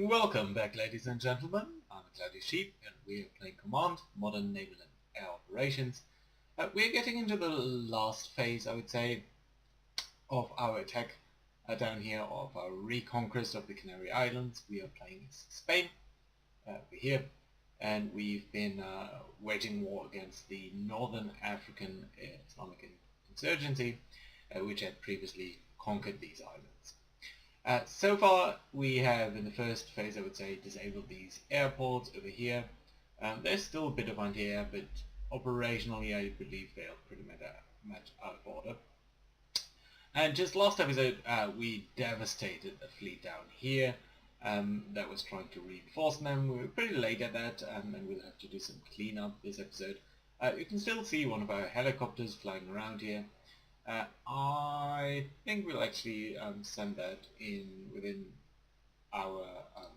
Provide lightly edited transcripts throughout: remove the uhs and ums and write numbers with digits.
Welcome back, ladies and gentlemen. I'm Cloudy Sheep and we are playing Command, Modern Naval and Air Operations. We're getting into the last phase, I would say, of our attack down here, of our reconquest of the Canary Islands. We are playing as Spain over here, and we've been waging war against the Northern African Islamic insurgency, which had previously conquered these islands. So far, we have, in the first phase, I would say, disabled these airports over here. There's still a bit of anti-air, but operationally, I believe they're pretty much out of order. And just last episode, we devastated a fleet down here that was trying to reinforce them. We were pretty late at that, and we'll have to do some cleanup this episode. You can still see one of our helicopters flying around here. I think we'll actually send that in within our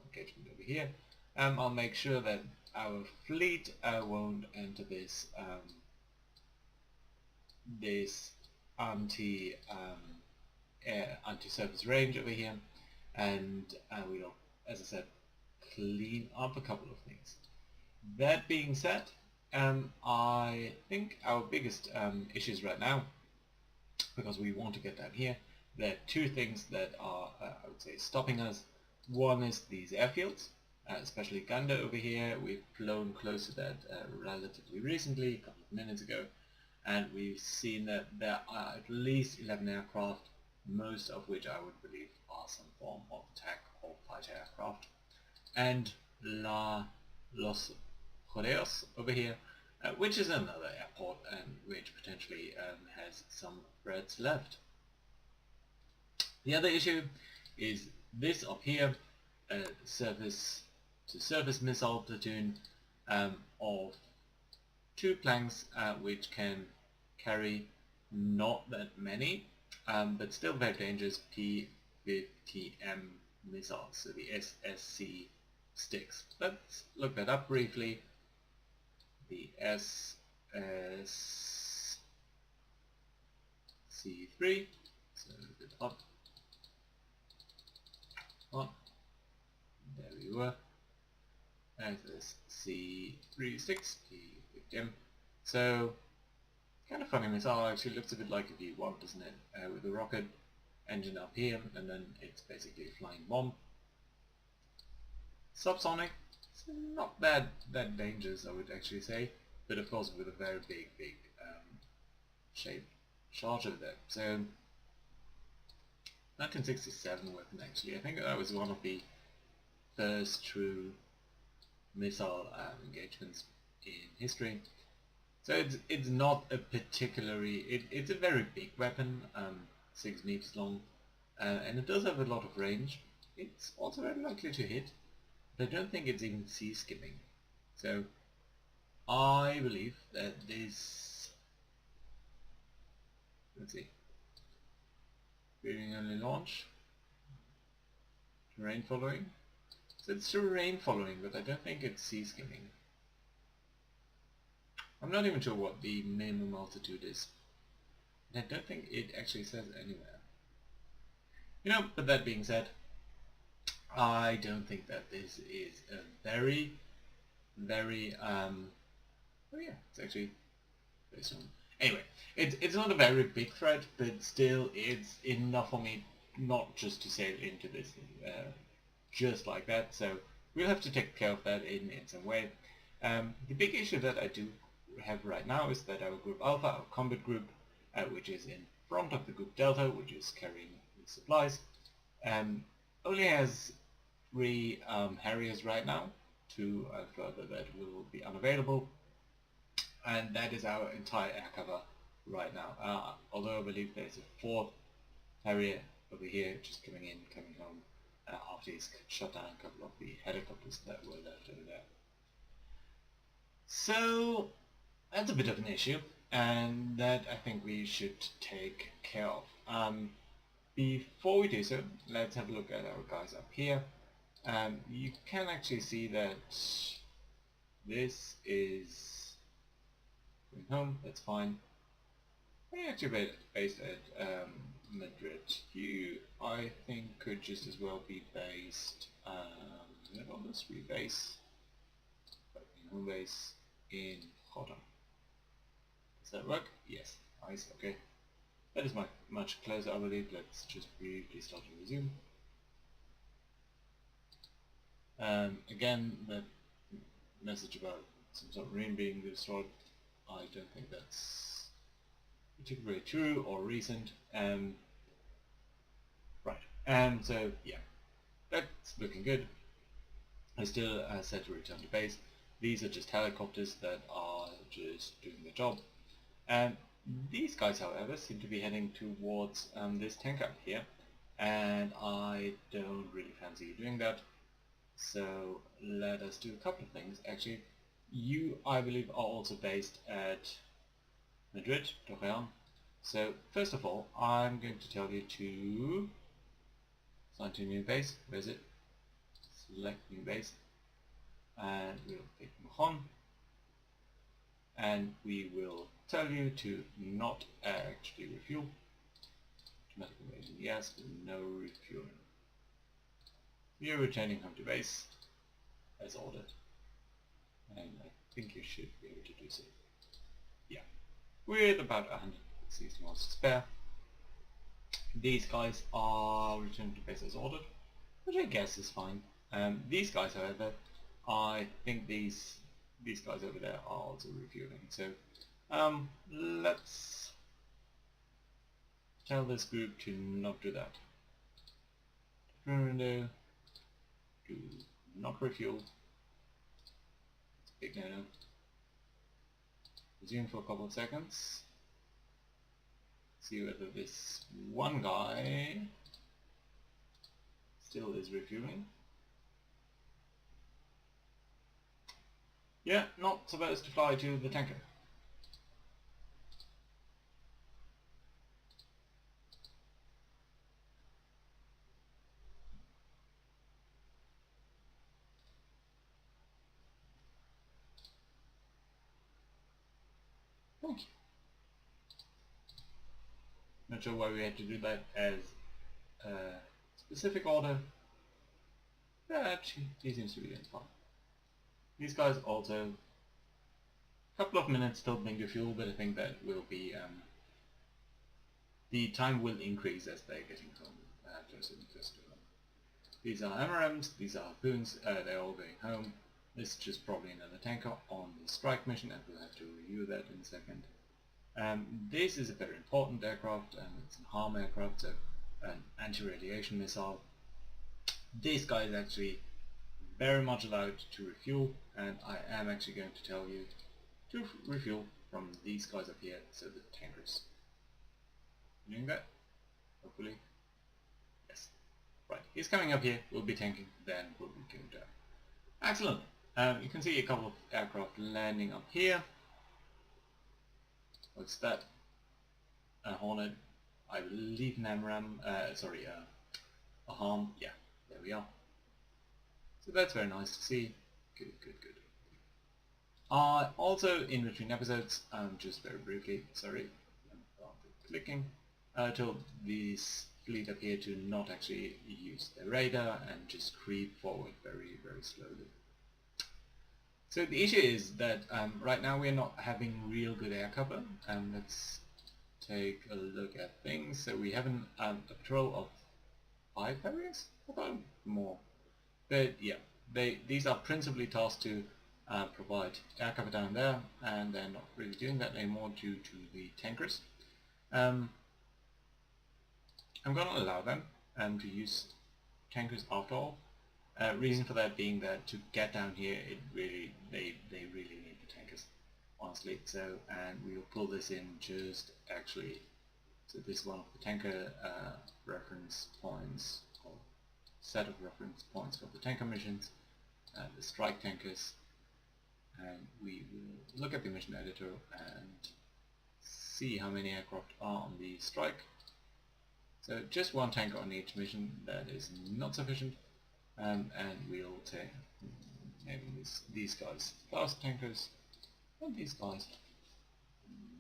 engagement over here. I'll make sure that our fleet won't enter this anti-surface range over here, and we'll, as I said, clean up a couple of things. That being said, I think our biggest issues right now, because we want to get down here, there are two things that are, I would say, stopping us. One is these airfields, especially Ganda over here. We've flown close to that relatively recently, a couple of minutes ago, and we've seen that there are at least 11 aircraft, most of which I would believe are some form of attack or fighter aircraft. And Los Rodeos over here, which is another airport and which potentially has some threats left. The other issue is this up here, surface-to-surface missile platoon of 2 planks which can carry not that many, but still very dangerous P-50M missiles, so the SSC sticks. Let's look that up briefly. The SSC3, so a bit up, there we were, SSC36, P-50M. So, kind of funny missile, actually looks a bit like a V1, doesn't it, with the rocket engine up here, and then it's basically a flying bomb. Subsonic. It's not that dangerous, I would actually say, but of course with a very big shaped charge over there. So 1967 weapon, actually. I think that was one of the first true missile engagements in history. So it's not a particularly, it's a very big weapon, 6 meters long, and it does have a lot of range. It's also very likely to hit. I don't think it's even sea skimming. So I believe that this, let's see, bearing only launch, terrain following. So it's terrain following, but I don't think it's sea skimming. I'm not even sure what the minimum altitude is. And I don't think it actually says anywhere. You know, but that being said, I don't think that this is a very, oh yeah, it's actually very soon. Anyway, it's not a very big threat, but still it's enough for me not just to sail into this just like that, so we'll have to take care of that in some way. The big issue that I do have right now is that our Group Alpha, our combat group, which is in front of the Group Delta, which is carrying the supplies, only has 3 Harriers right now, 2 further that will be unavailable, and that is our entire air cover right now. Although I believe there's a 4th Harrier over here just coming home after he's shut down a couple of the helicopters that were left over there. So that's a bit of an issue, and that I think we should take care of. Before we do so, let's have a look at our guys up here. You can actually see that this is going home, that's fine. We're actually based at Madrid. You, I think, could just as well be based let's rebase. In home base in Rotterdam. Does that work? Yes. Nice. Okay. That is much closer, I believe. Let's just briefly start and resume. Again, that message about some submarine being destroyed, I don't think that's particularly true or recent. Right. So yeah, that's looking good. I still set to return to base. These are just helicopters that are just doing the job. These guys, however, seem to be heading towards this tanker up here, and I don't really fancy doing that. So let us do a couple of things. Actually, you, I believe, are also based at Madrid, Torreon. So first of all, I'm going to tell you to assign to new base. Where is it? Select new base, and we'll pick Mahon. And we will tell you to not actually refuel. Automatic invasion, yes, but no refueling. You're returning home to base as ordered, and I think you should be able to do so. Yeah, with about 160 miles to spare. These guys are returning to base as ordered, which I guess is fine. These guys, however, I think these guys over there are also refueling. So let's tell this group to not do that. Window, do not refuel. It's a big no-no. Resume for a couple of seconds. See whether this one guy still is refueling. Yeah, not supposed to fly to the tanker. Thank you. Not sure why we had to do that as a specific order, but he seems to be doing fine. These guys also, a couple of minutes till being fuel, but I think that will be, the time will increase as they're getting home, closer and closer to home. These are MRMs, these are harpoons, they're all going home. This is just probably another tanker on the strike mission, and we'll have to review that in a second. This is a very important aircraft, and it's an harm aircraft, so an anti-radiation missile. This guy is actually very much allowed to refuel, and I am actually going to tell you to refuel from these guys up here, so the tankers. Doing that? Hopefully. Yes. Right, he's coming up here, we'll be tanking, then we'll be going down. Excellent. You can see a couple of aircraft landing up here. What's that? A Hornet, I believe an AMRAM, a harm, yeah, there we are. So that's very nice to see. Good, good, good. Also, in between episodes, just very briefly, sorry, clicking, told this fleet up here to not actually use their radar and just creep forward very, very slowly. So the issue is that right now we're not having real good air cover. Let's take a look at things. So we have a patrol of 5 areas? I thought more. But yeah, these are principally tasked to provide air cover down there, and they're not really doing that anymore due to the tankers. I'm going to allow them to use tankers after all. Reason for that being that to get down here, they really need the tankers, honestly. So, and we'll pull this in just actually. So this is one of the tanker reference points, or set of reference points for the tanker missions, the strike tankers, and we will look at the mission editor and see how many aircraft are on the strike. So just one tanker on each mission, that is not sufficient. And we'll take maybe these guys fast tankers, and these guys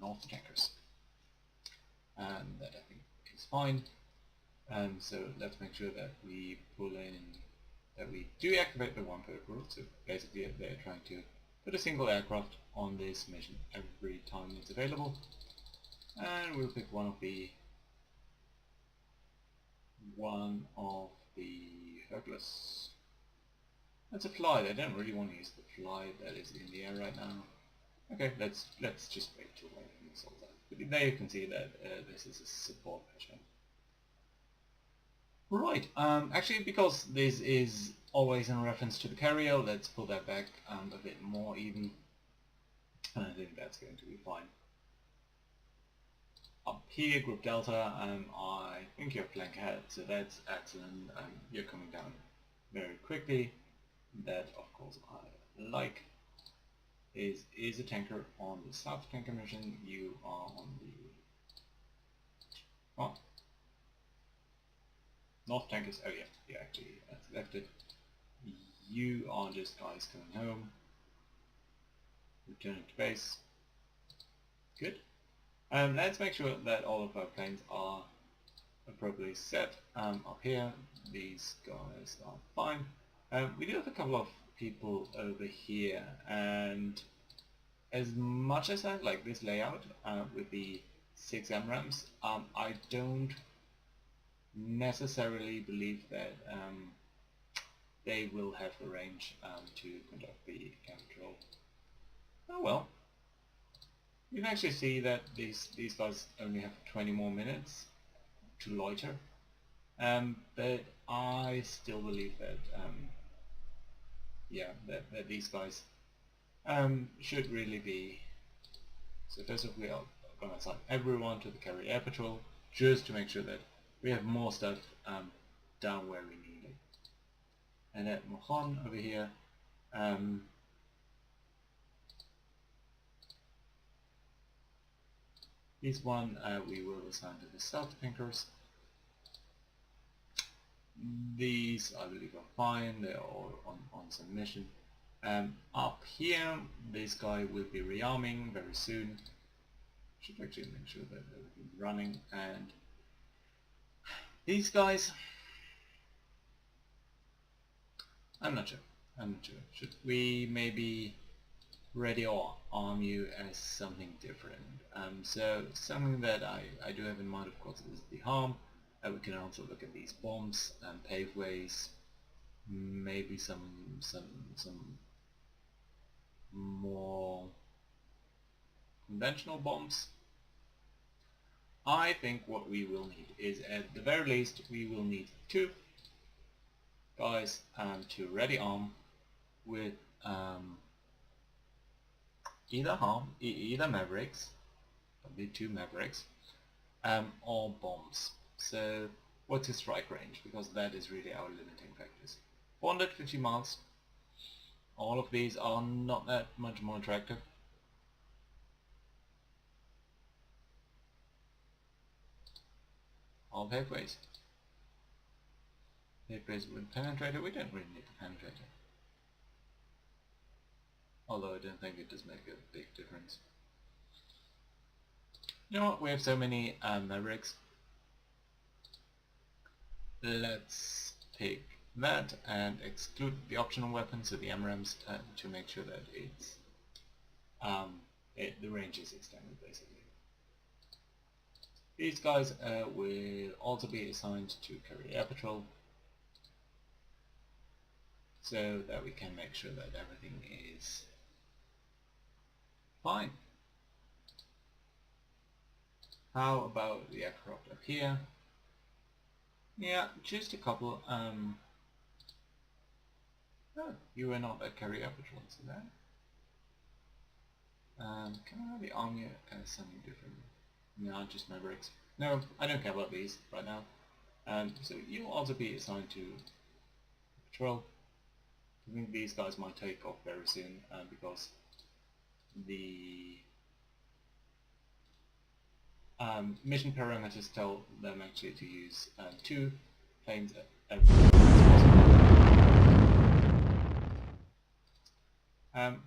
north tankers, and that I think is fine. So let's make sure that we pull in that we do activate the one per rule. So basically they're trying to put a single aircraft on this mission every time it's available. And we'll pick one of the Hercules. That's a fly. I don't really want to use the fly that is in the air right now. Okay, let's just wait till everything is all done. But there you can see that this is a support mission. Right, actually because this is always in reference to the carrier, let's pull that back a bit more even. And I think that's going to be fine. Up here, Group Delta, I think you're flank ahead, so that's excellent. You're coming down very quickly. That, of course, I like. Is a tanker on the South Tanker mission. You are on the North Tankers. Oh yeah, you actually selected. You are just guys coming home. Returning to base. Good. Let's make sure that all of our planes are appropriately set. Up here, these guys are fine. We do have a couple of people over here, and as much as I like this layout with the 6 MRAMs, I don't necessarily believe that they will have the range to conduct the air patrol. Oh well. You can actually see that these guys only have 20 more minutes to loiter, but I still believe that yeah, that these guys should really be. So first of all, we are going to assign everyone to the carrier air patrol just to make sure that we have more stuff down where we need it. And at Mohan over here, this one we will assign to the South Tankers. These I believe are fine, they're all on submission. Up here, this guy will be rearming very soon. Should actually make sure that everything's running. And these guys, I'm not sure. Should we maybe ready or arm you as something different? So something that I do have in mind, of course, is the harm. We can also look at these bombs and paveways, maybe some more conventional bombs. I think what we will need is, at the very least, we will need 2 guys to ready arm with either Mavericks, probably 2 Mavericks, or bombs. So what's his strike range? Because that is really our limiting factors. 450 miles. All of these are not that much more attractive. All paveways. Paveways with penetrator. We don't really need the penetrator. Although I don't think it does make a big difference. You know what? We have so many Mavericks. Let's pick that and exclude the optional weapons, so the MRAMs, to make sure that it's the range is extended basically. These guys will also be assigned to carry air patrol, so that we can make sure that everything is fine. How about the aircraft up here? Yeah, just a couple. Oh, you were not at carrier patrol, so that. Can I really arm you as something different? No, just Mavericks. No, I don't care about these right now. So you'll also be assigned to patrol. I think these guys might take off very soon because the mission parameters tell them actually to use 2 planes at every time.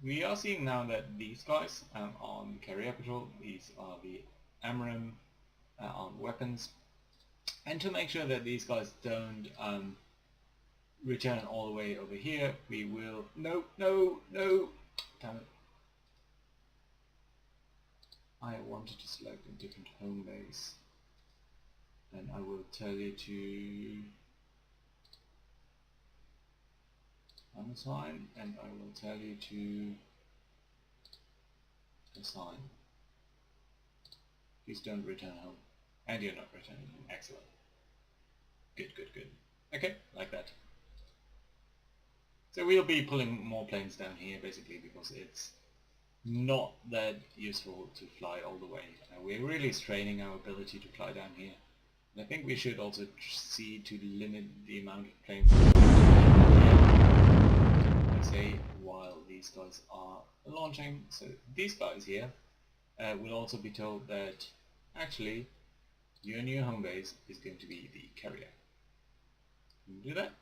We are seeing now that these guys on carrier patrol, these are the AMRAAM armed weapons, and to make sure that these guys don't return all the way over here, we will... No, no, no! Damn it. I wanted to select a different home base. And I will tell you to unassign, and I will tell you to assign. Please don't return home. And you're not returning home. Excellent. Good, good, good. Okay, like that. So we'll be pulling more planes down here basically because it's not that useful to fly all the way. We're really straining our ability to fly down here. And I think we should also see to limit the amount of planes I say while these guys are launching. So these guys here will also be told that actually your new home base is going to be the carrier. Can you do that?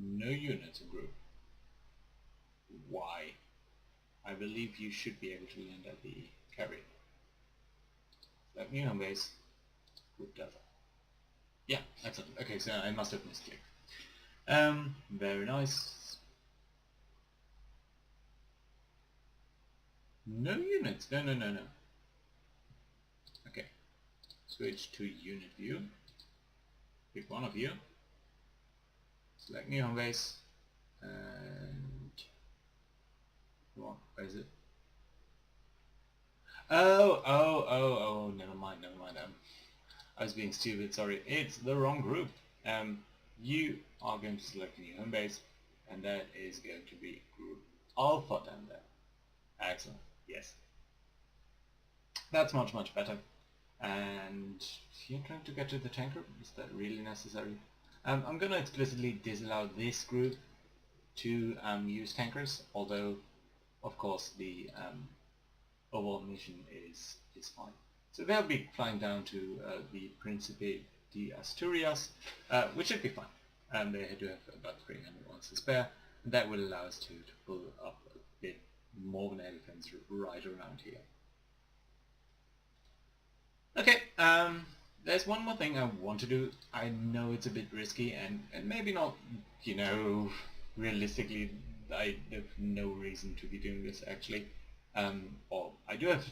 No units in group. Why? I believe you should be able to land at the carrier. That new home base, group delta. Yeah, excellent. Okay, so I must have misclicked. Very nice. No units. No, no, no, no. Okay. Switch to unit view. Pick one of you. Select new home base. And come on, where is it? Oh, never mind. I was being stupid, sorry. It's the wrong group. You are going to select a new home base, and that is going to be group Alpha down there. Excellent, yes. That's much, much better. And if you're trying to get to the tanker, is that really necessary? I'm going to explicitly disallow this group to use tankers, although of course the overall mission is fine. So they'll be flying down to the Principe de Asturias, which should be fine. And they do have about 300 ones to spare, and that will allow us to pull up a bit more naval defense right around here. Okay, there's one more thing I want to do. I know it's a bit risky and maybe not, you know, realistically I have no reason to be doing this actually. Or I do have,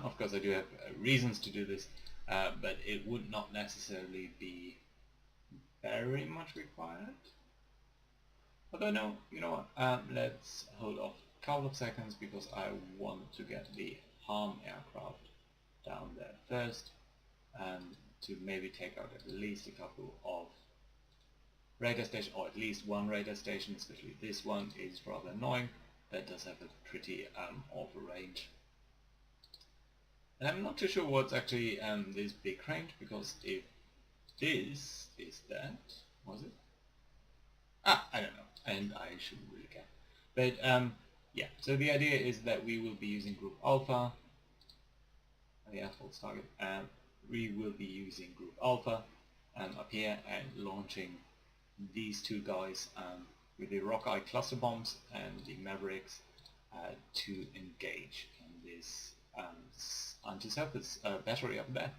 of course I do have reasons to do this, but it would not necessarily be very much required. Although no, you know what, let's hold off a couple of seconds because I want to get the harm aircraft down there first, to maybe take out at least a couple of radar stations, or at least one radar station, especially this one is rather annoying. That does have a pretty awful range. And I'm not too sure what's actually this big range, because if this is that, was it? I don't know, and I shouldn't really care. But yeah, so the idea is that we will be using Group Alpha. Yeah, false target. We will be using Group Alpha up here and launching these two guys with the Rockeye cluster bombs and the Mavericks to engage in this anti-surface battery up there.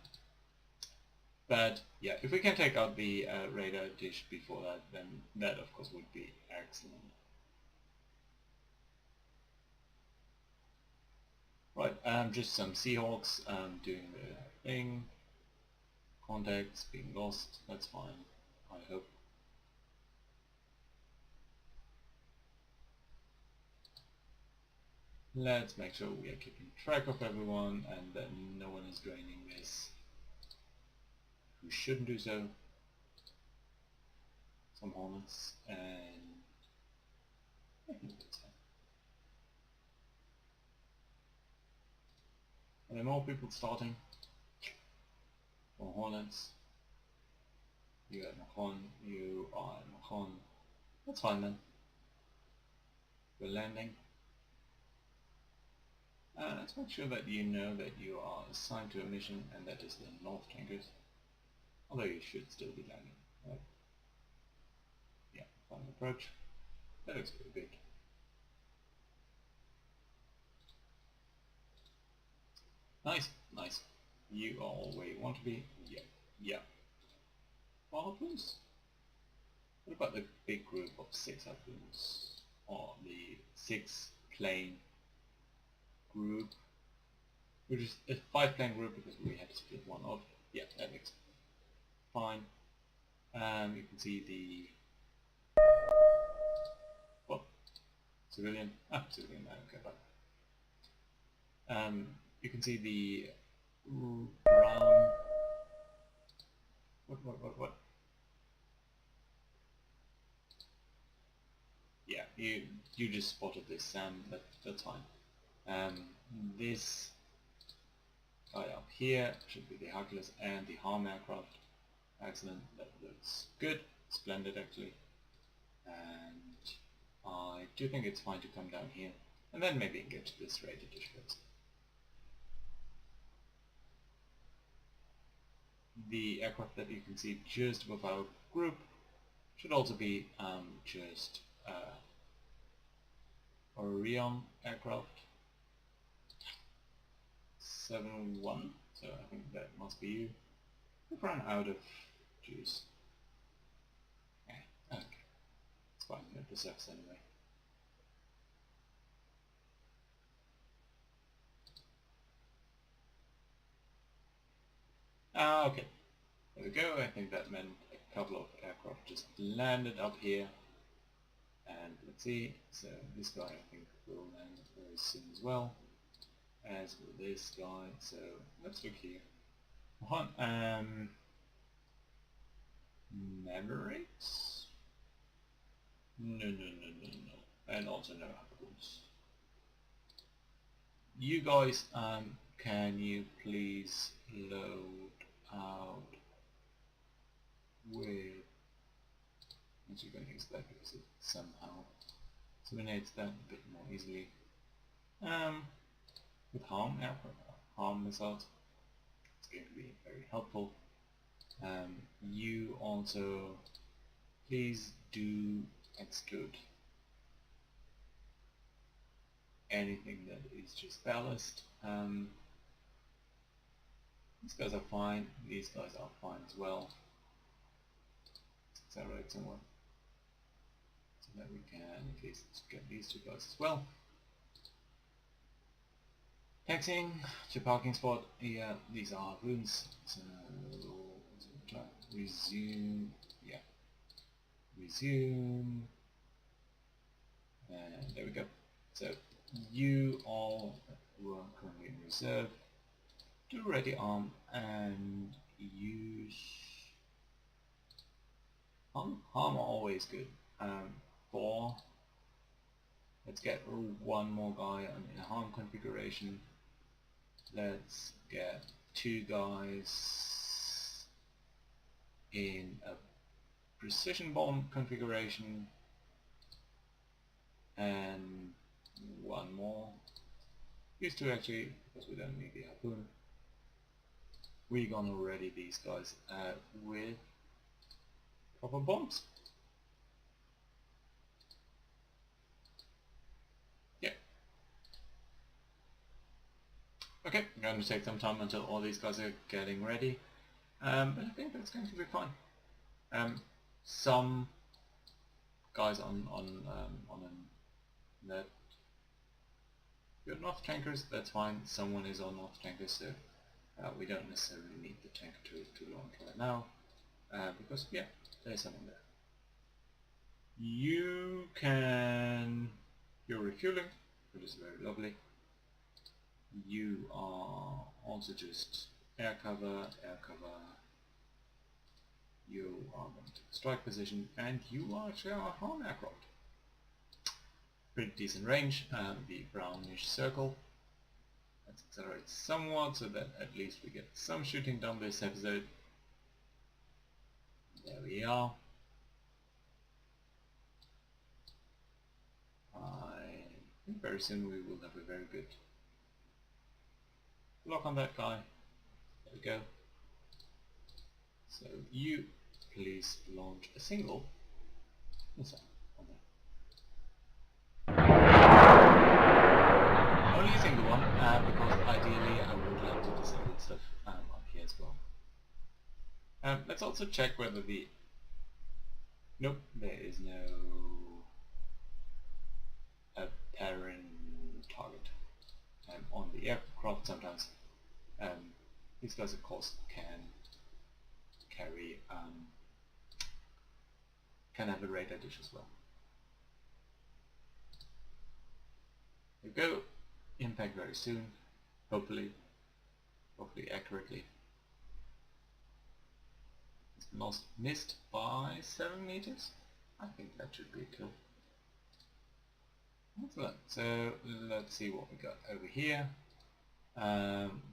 But yeah, if we can take out the radar dish before that, then that of course would be excellent. Right, just some Seahawks doing the thing. Contacts being lost, that's fine, I hope. Let's make sure we are keeping track of everyone and that no one is draining this who shouldn't do so. Some Hornets and I think that's fine. Are there more people starting? More Hornets. You are Macron, you are Macron. That's fine then. We're landing. Let's make sure that you know that you are assigned to a mission, and that is the North Tankers. Although you should still be landing, right? Yeah, final approach. That looks pretty good. Nice, nice. You are all where you want to be. Yeah. Yeah. More harpoons? What about the big group of 6 harpoons? Or the 6 plane group? Which is a 5 plane group because we had to split one off. Yeah, that makes fine. You can see the what? Civilian? Ah, civilian, okay, but you can see the brown what? Yeah, you just spotted this, that's fine. This guy up here should be the Hercules and the harm aircraft. Excellent, that looks good, splendid actually. And I do think it's fine to come down here and then maybe engage this rated dish first. The aircraft that you can see just above our group should also be just Orion aircraft 7-1, so I think that must be you. We've run out of juice. Okay, it's fine, we have the surface anyway. Okay, there we go. I think that meant a couple of aircraft just landed up here. And let's see, so this guy I think will land very soon as well, as will this guy, so let's look here. Memorates? No, and also no apples. You guys, can you please load out with, I'm actually going to use that because it somehow eliminates that a bit more easily. With harm missiles, it's going to be very helpful. You also please do exclude anything that is just ballast. These guys are fine, these guys are fine as well. Let's accelerate somewhere so that we can at least get these 2 guys as well. Taxiing to parking spot. Yeah, these are runes. So resume. Yeah, resume. And there we go. So you all who are currently in reserve, do ready arm and use harm are always good. 4. Let's get 1 more guy in a harm configuration. Let's get 2 guys in a precision bomb configuration and 1 more. These 2 actually, because we don't need the harpoon. We're gonna ready these guys with proper bombs. Yeah. Okay, I'm going to take some time until all these guys are getting ready, but I think that's going to be fine. Some guys on that you're North tankers, that's fine. Someone is on North tankers, so we don't necessarily need the tanker to launch right now, because yeah, there's someone there. You're refueling, which is very lovely. You are also just air cover. You are going to strike position, and you are actually a harm aircraft. Pretty decent range, the brownish circle. Let's accelerate somewhat so that at least we get some shooting done this episode. There we are. I think very soon we will have a very good lock on that guy. There we go. So you please launch a single missile on there. Only a single one, because ideally I would like to disable stuff up here as well. Let's also check whether the... Nope, there is no apparent target on the aircraft. Sometimes these guys of course can carry can have a radar dish as well. There we go. Impact very soon, hopefully accurately. It's missed by 7 meters. I think that should be a kill. Excellent. So let's see what we got over here.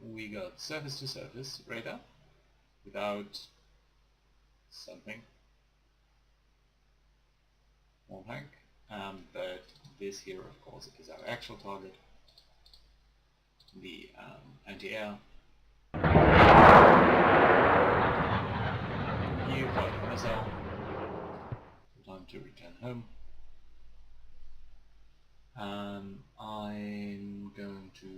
We got surface to surface radar without something. One tank. But this here of course is our actual target. The anti-air. You fired a missile. Time to return home. I'm going to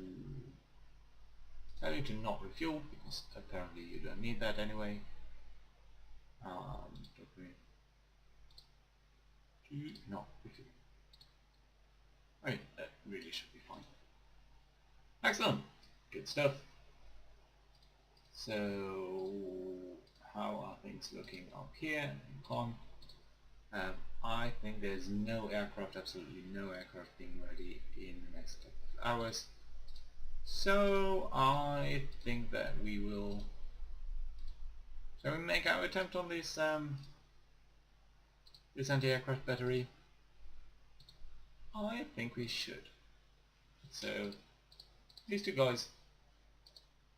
tell you to not refuel because apparently you don't need that anyway. Do not refuel. I mean, that really should be fine. Excellent, good stuff. So, how are things looking up here in Con? I think there's no aircraft, absolutely no aircraft being ready in the next couple of hours. So I think that we will... Shall we make our attempt on this this anti-aircraft battery? I think we should. So these two guys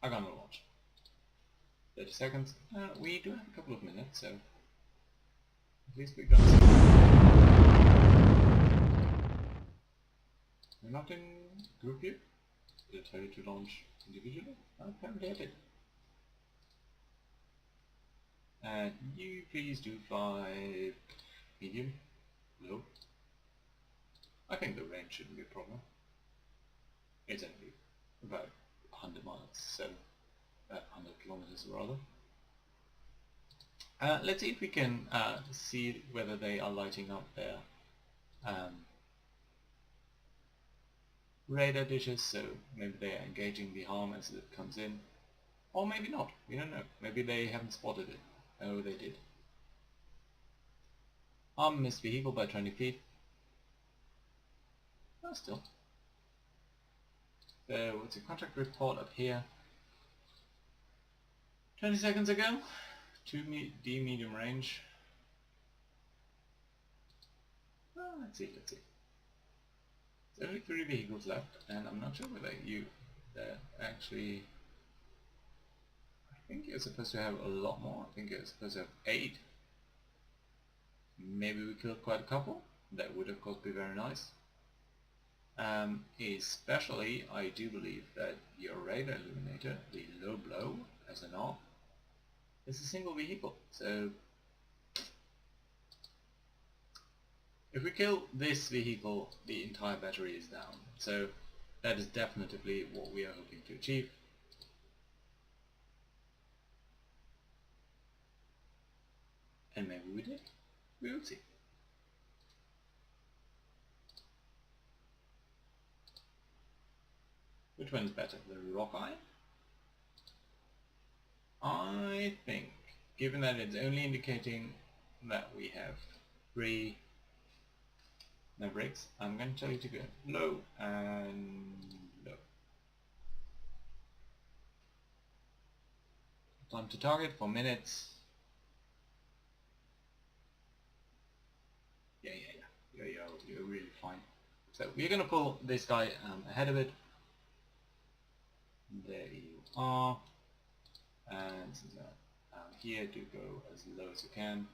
are gonna launch. 30 seconds. We do have a couple of minutes, so at least we got some. We're not in group view. Did I tell you to launch individually? Apparently I did. And you please do fly medium, low. I think the range shouldn't be a problem. It's only about 100 miles, so 100 kilometers rather. Let's see if we can see whether they are lighting up their radar dishes, so maybe they are engaging the harm as it comes in. Or maybe not, we don't know. Maybe they haven't spotted it. Oh, they did. Arm missed vehicle by 20 feet. Oh, still. So, it's a contact report up here. 20 seconds ago. 2D medium range. Oh, let's see. There's only 3 vehicles left, and I'm not sure whether they're actually... I think you're supposed to have a lot more. I think you're supposed to have 8. Maybe we killed quite a couple. That would of course be very nice. Especially, I do believe that your radar illuminator, the low blow SNR, is a single vehicle. So if we kill this vehicle, the entire battery is down. So that is definitively what we are hoping to achieve. And maybe we did. We will see. Which one is better, the Rockeye? I think, given that it's only indicating that we have 3 Mavericks, I'm going to tell you to go low and low. Time to target 4 minutes. Yeah, you're really fine. So we're going to pull this guy ahead of it. There you are. And here to go as low as you can.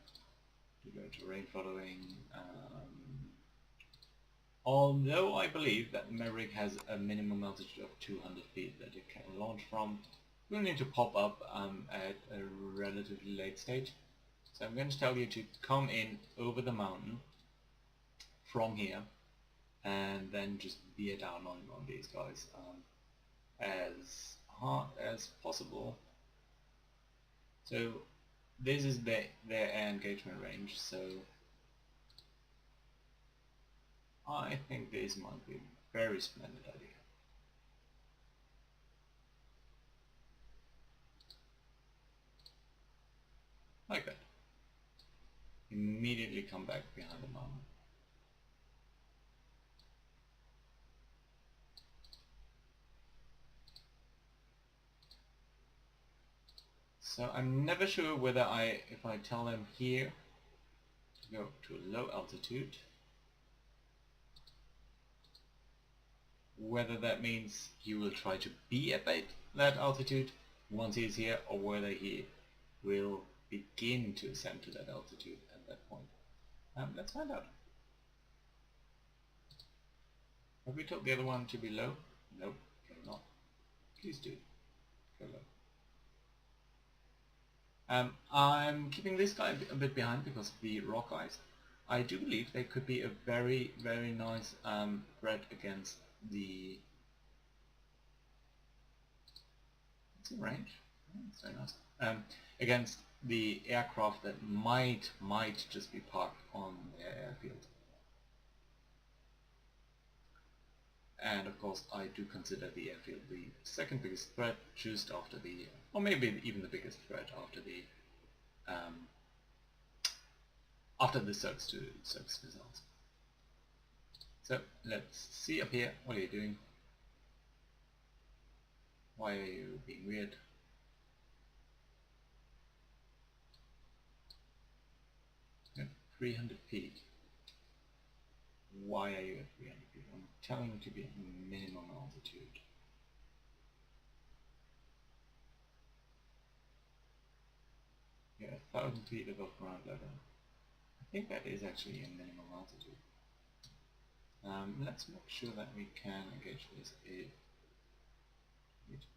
To go to rain following. Although I believe that Maverick has a minimum altitude of 200 feet that it can launch from, we'll need to pop up at a relatively late stage. So I'm going to tell you to come in over the mountain from here and then just bear down on these guys as hard as possible. So this is their air engagement range, so I think this might be a very splendid idea. Like that. Immediately come back behind the mountain. So I'm never sure whether if I tell them here to go to a low altitude, whether that means he will try to be at that altitude once he's here, or whether he will begin to ascend to that altitude at that point. Let's find out. Have we told the other one to be low? Nope, okay, not. Please do. Go low. I'm keeping this guy a bit behind because of the rock eyes. I do believe they could be a very, very nice threat against the... It's in range. It's very nice. Against the aircraft that might just be parked on their airfield. And of course I do consider the airfield the second biggest threat, just after the, or maybe even the biggest threat after the surface missiles. So let's see up here, what are you doing? Why are you being weird? Yep, 300 feet. Why are you at 300 feet? I'm telling you to be at minimum altitude. You're 1,000 feet above ground level. I think that is actually a minimum altitude. Let's make sure that we can engage this. It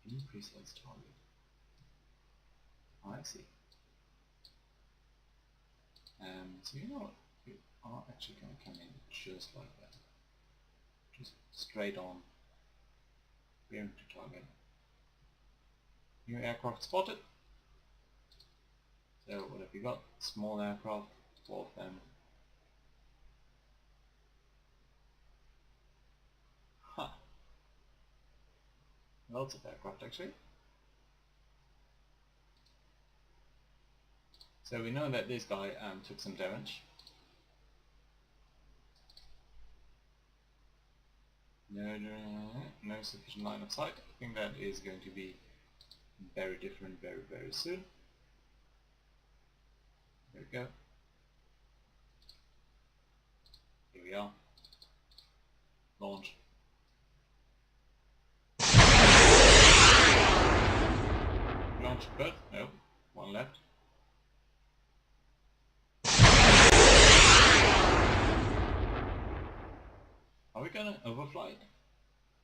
increase its target. I see. So you know what? You are actually going to come in just like that. Just straight on. Bearing to target. New aircraft spotted. So what have we got? Small aircraft, 4 of them. Huh. Lots of aircraft actually. So we know that this guy took some damage. No sufficient line of sight. I think that is going to be very different very, very soon. There we go. Here we are. Launch. Launch both? No, one left. Are we gonna overfly it? I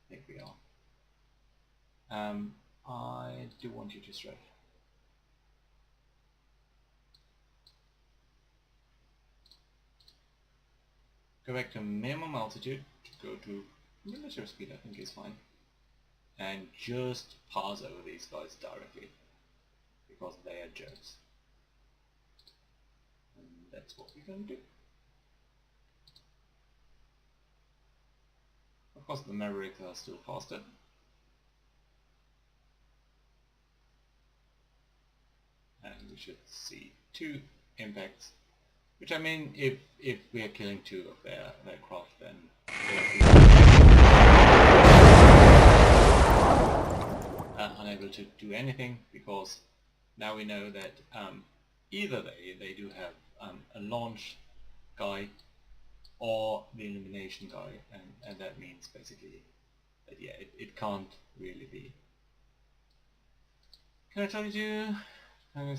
think we are. I do want you to strafe. Go back to minimum altitude, to go to military speed, I think is fine. And just pass over these guys directly, because they are jerks. And that's what we're going to do. Of course the Mavericks are still faster. And we should see 2 impacts. Which I mean, if we are killing 2 of their craft, then unable to do anything, because now we know that either they do have a launch guy or the elimination guy, and that means basically that yeah, it can't really be. Can I tell you to? No.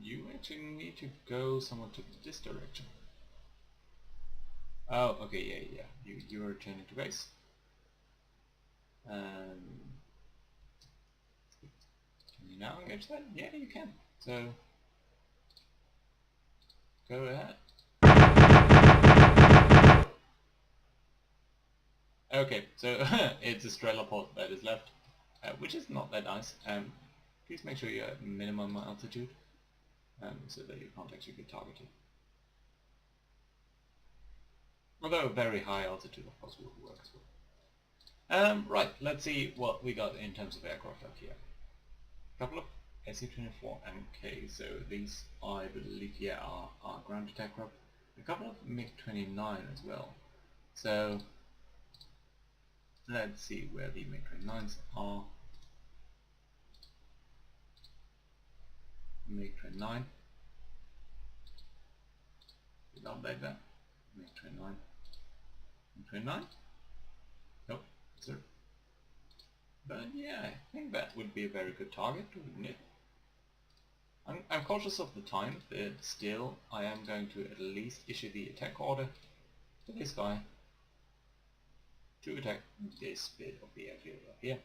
You actually need to go somewhat to this direction. Oh, okay, yeah. You are returning to base. Can you now engage that? Yeah, you can. So go ahead. Okay, so it's a Strelaport that is left, which is not that nice. please make sure you're at minimum altitude, so that you can't actually get targeted. Although a very high altitude of course will work as well. Right, let's see what we got in terms of aircraft up here. A couple of SU-24 MK, so these I believe are ground attack aircraft. A couple of MiG-29 as well. So let's see where the MiG-29s are. MiG-29. Did not update that. MiG-29. MiG-29? Nope, sir. But yeah, I think that would be a very good target, wouldn't it? I'm cautious of the time, but still I am going to at least issue the attack order to this guy to attack this bit of the airfield up here.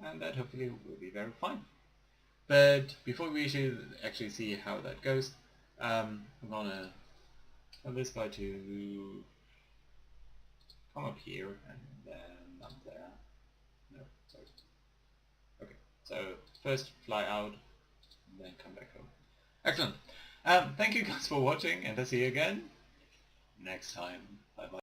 And that hopefully will be very fine. But before we actually see how that goes, I'm gonna tell this guy to come up here and then up there. No, sorry. Okay, so first fly out and then come back home. Excellent. Thank you guys for watching, and I'll see you again next time. Bye bye.